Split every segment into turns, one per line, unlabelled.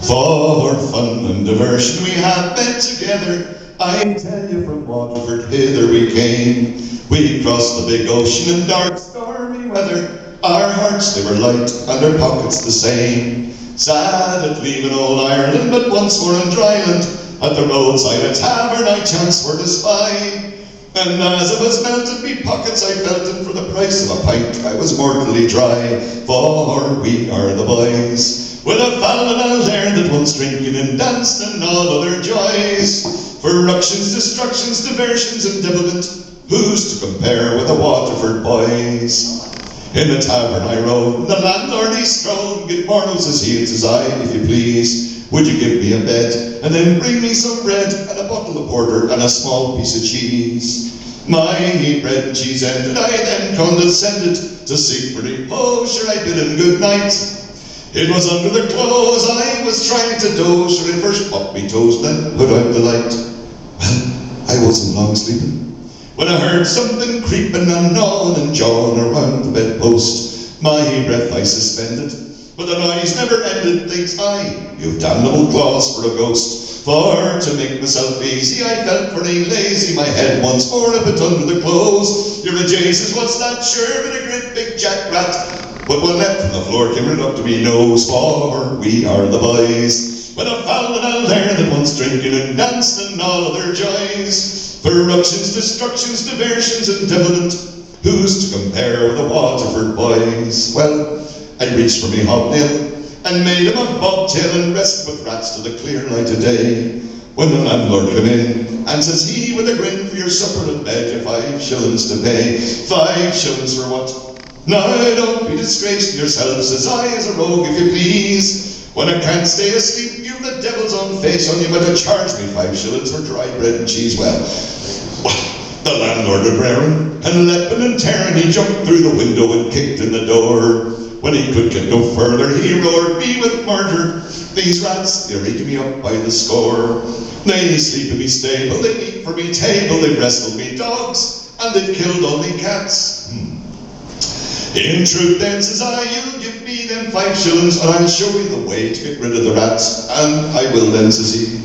For fun and diversion we have met together. I tell you, from Waterford hither we came. We crossed the big ocean in dark stormy weather. Our hearts they were light and our pockets the same. Sad at leaving old Ireland, but once more in dry land. At the roadside a tavern I chanced for to spy. And as it was melted me pockets I felt it, for the price of a pint I was mortally dry. For we are the boys, with a foul and a lair that once drinking and dancing and all other joys. For ructions, destructions, diversions and devilment, who's to compare with the Waterford Boys? In the tavern I rode, the landlord he strode. Good morrow, says he, and says I, if you please, would you give me a bed, and then bring me some bread, and a bottle of porter, and a small piece of cheese? My bread and cheese ended, I then condescended to seek for repose. Sure, I bid him good night. It was under the clothes I was trying to doze. Sure, I first popped me toes, then put out the light. Well, I wasn't long sleeping when I heard something creeping and gnawing and jawing around the bedpost. My breath I suspended, but the noise never ended. Thinks I, you've damnable claws for a ghost. For to make myself easy, I felt pretty lazy. My head once more a bit under the clothes. You're a Jesus, what's that? Sure, but a great big jackrat. But one leapt from the floor came right up to me nose. For we are the boys, with a foul and a lair that once drinking and dancing and all other joys. For ructions, destructions, diversions and devilment, who's to compare with the Waterford Boys? Well, I reached for me hobnail and made him a bobtail and rested with rats to the clear light of day. When the landlord came in, and says he with a grin, for your supper and bed you've 5 shillings to pay. 5 shillings for what? Now don't be disgraced yourself, says I, as a rogue if you please. When I can't stay asleep, you've the devil's own face on you, but to charge me 5 shillings for dry bread and cheese. Well, the landlord was raring and leaping and tearing. He jumped through the window and kicked in the door. When he could get no further, he roared me with murder. These rats, they're eating me up by the score. They sleep in me stable, they eat for me table, they wrestled me dogs, and they've killed all me cats. In truth then, says I, you'll give me them 5 shillings, and I'll show you the way to get rid of the rats. And I will then, says he.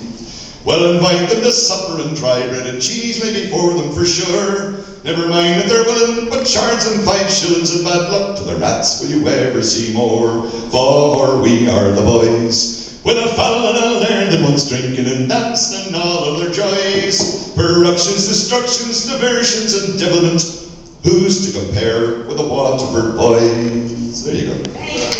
Well, invite them to supper and dry bread and cheese lay before them for sure. Never mind if they're willing, but charge them 5 shillings and bad luck to the rats. Will you ever see more? For we are the boys, with a foul and a lair that once drinking and dancing and all other joys. For ructions, destructions, diversions and devilment, who's to compare with the Waterford Boys? There you go.